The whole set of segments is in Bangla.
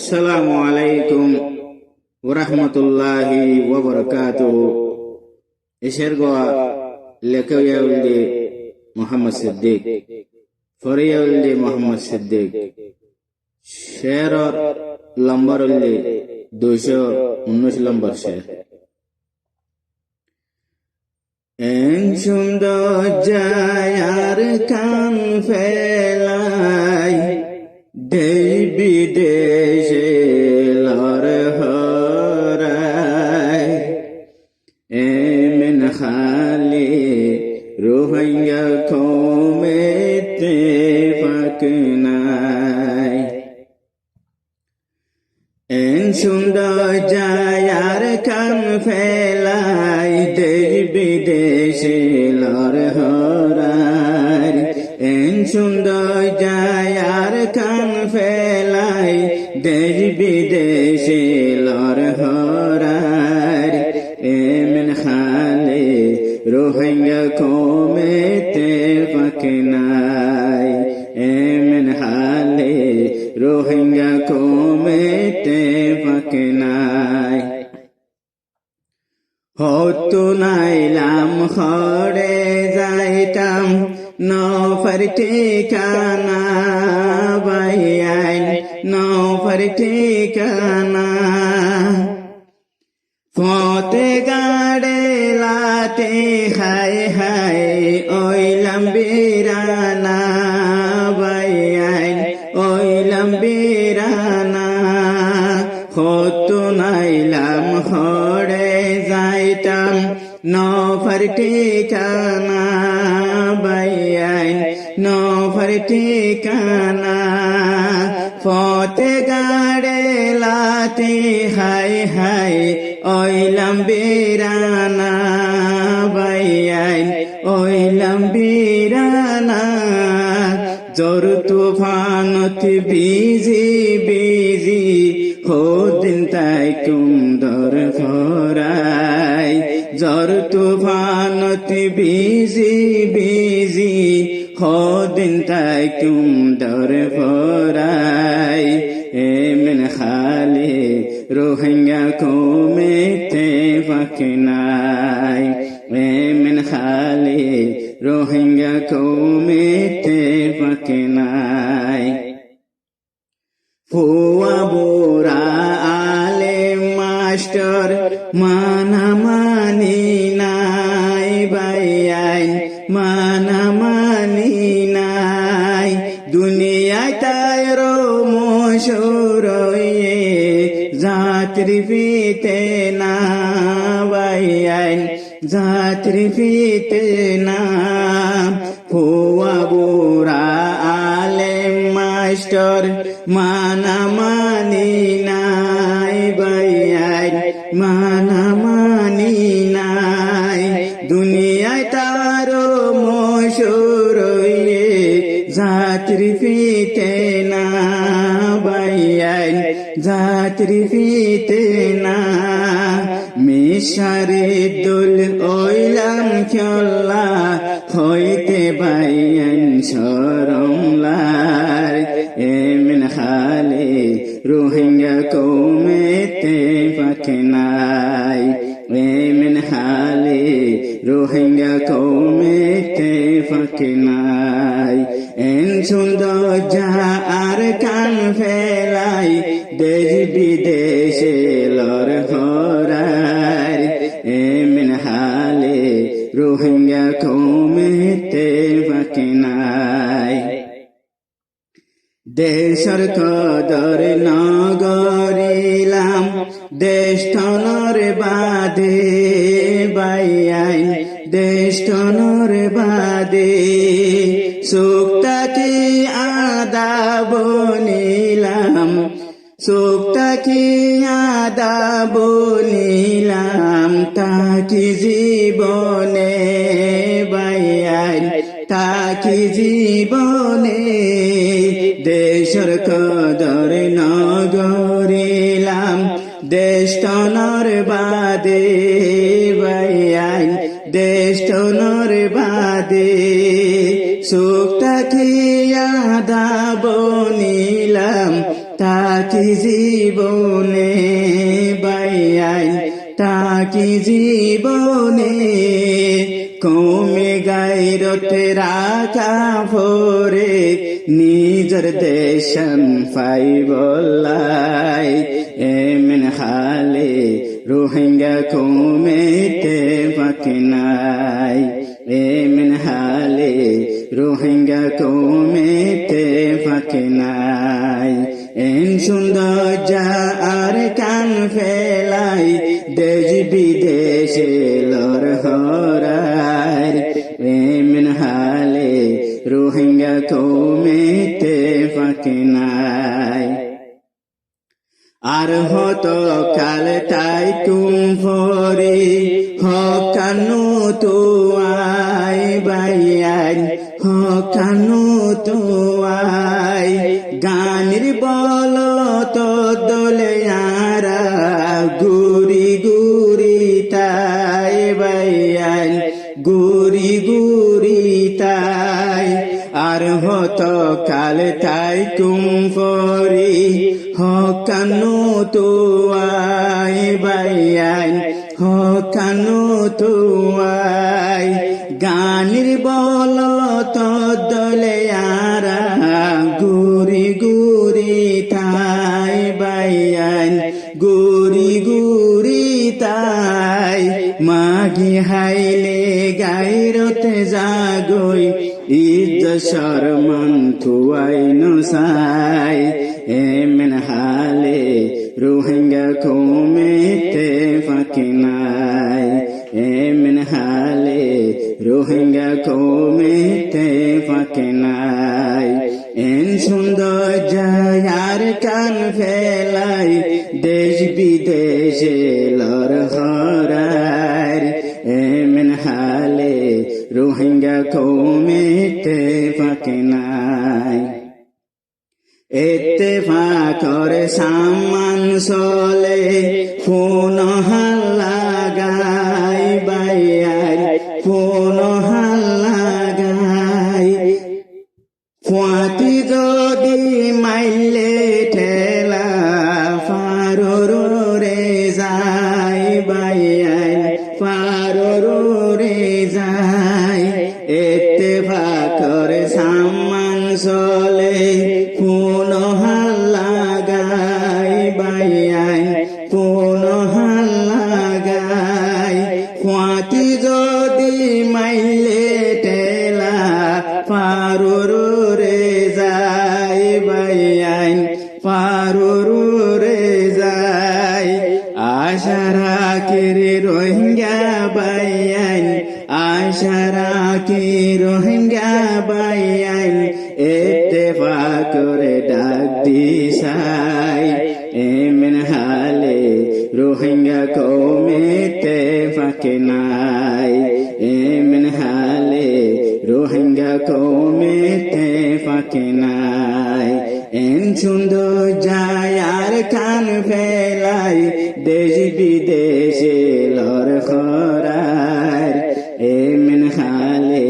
আসসালামু আলাইকুম ওয়া রাহমাতুল্লাহি ওয়া বারাকাতুহু। এশের গোয়া লেখয়াউলদে মোহাম্মদ সিদ্দিক, ফরিয়াউলদে মোহাম্মদ সিদ্দিক। শেরর লম্বর উল্লে 219 নম্বর শের। এন সুন্দর জায়ার কান ফেলাই দেশ বিদেশে লর হরায়, এমন খালি রোহিঙ্গা কমেতে ফাঁক নাই। এন সুন্দর জায়ার কান ফেলাই দেশ বিদেশে লর হরায়, এন সুন্দর জায়ার কান ফেলাই দেশ বিদেশে লর হরায়, এমন খালে রোহিঙ্গা কমেতে ফাঁক নাই, এমন হালে রোহিঙ্গা কমেতে ফাঁক নাই। হতো নাইলাম খড়ে যাইতাম নফর ঠিকানা বাইয়াইন নফর ঠিকানা, ফতে গাড়ে লাতে হায় হায় ওইলাম বিরানা বাইয়াইন ওইলাম বিরানা। হতো নাইলাম খড়ে যাইতাম নফর ঠিকানা বাইয়াইন নফর ঠিকানা, ফতে গাড়ে লাতে হায় হায় ওইলাম বিরানা বাইয়াইন ওইলাম বিরানা। জোর তুফানত বিজি বিজি হোদিন তাই কুন্দর ফরাই, জোর তুফানত বিজি বিজি হোদিন তাই কুন্দর ফরাই, এমন খালে রোহিঙ্গা কমেতে ফাঁক নাই, এমন খালে রোহিঙ্গা কমেতে ফাঁক নাই। ফুয়া বুড়া আলে মাস্টার মানামানি নাই বাইয়াইন মানামানি নাই, দুনিয়ায় তাই রো মশহুর যাত্রী ফিতে না বাইয়াইন যাত্রী ফিতে না। ফুয়া বুড়া আলে মাস্টার মানামানি নাই বাইয়াইন মানামানি নাই, দুনিয়ায় তারো মশহুর যাত্রী ফিতে না বাইয়াইন যাত্রী ফিতে না। মিশারে দোল ওইলাম খেলা হইতে বাইয়াইন শরমলার, এমন হালে রোহিঙ্গা কমেতে ফাঁক নাই, এমন হালে রোহিঙ্গা কমেতে ফাঁক নাই। এন সুন্দর জায়ার কান ফেলাই দেশ বিদেশে লর হরার, এমন হালে রোহিঙ্গা কমেতে ফাঁক নাই। দেশর কদর নগরিলাম দেশ টনর বাদে বাইয়াইন দেশ টনর বাদে, সুক্তা কি আদা বনিলাম সুক্তা কি আদা বনিলাম, তাকি জীবনে বাইয়াইন তাকি জীবনে। দেশর কদর নগরিলাম দেশ টনর বাদে বাইয়াইন দেশ টনর বাদে, সুক্তা কি আদা বনিলাম তা টাকি জীবনে বাইয়াই টাকি জীবনে কমে গায়রতে রাখা ভরে নিজের দেশন ফাই বলাই এমন হালে রোহিঙ্গা কমেতে পাকিনাই এমন হালে রোহিঙ্গা কমেতে পাকিনাই এন সুন্দর যা আর কান ফেলাই দেশ বিদেশে লর হরার এমন হালে রোহিঙ্গা কমেতে পাকিনাই আর হত কাল তাই তুম ভরে হকানো তো আই বাইয়াই হকানো তো আই গানের বল তো দলে আরা গুরি গুরি তাই বাইয়াই গুরি গুরি তাই আর হত কাল তাই তুম ভরে হকানো তো আই বাইয়াই হকানো তো আই গানের বল তো দলে আরা গুরি গুরি তাই বাইয়াই গুরি গুরি তাই মাগি হাইলে গায়রতে জাগই ইজ্জত শরমান থুয়াই নসাই এমন হালে রোহিঙ্গা কমেতে পাকিনাই এমন হালে রোহিঙ্গা কমেতে পাকিনাই এন সুন্দর যার কান ফেলাই দেশ বিদেশে লর হরার এমন হালে রোহিঙ্গা কমেতে পাকিনাই ইত্তেফাকর সামান চলে ফোন হাল্লা গাই বাইয়ার ফোন হাল্লা গাই ফাঁতি যদি মাইলে ঠেলা ফারো রে যাই বাইয়ার ফারো রে যাই ইত্তেফাকর সামান চলে ফোন হাল্লা গাই বাইয়াই ফোন হাল্লা গাই ফাঁতি যদি মাইলে টেলা পারো রে যাই বাইয়াই পারো রে যাই আশা রাখি রে রোহিঙ্গা বাইয়াই আশা রাখি রোহিঙ্গা বাইয়াই ইত্তেফাকরে ডাক দিশাই এমন হালে রোহিঙ্গা কমেতে পাকিনাই এমন হালে রোহিঙ্গা কমেতে পাকিনাই এন সুন্দর যায় আর কান ফেলাই দেশ বিদেশে লর খরার এমন হালে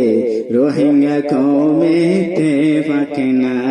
রোহিঙ্গা কমেতে পাকিনাই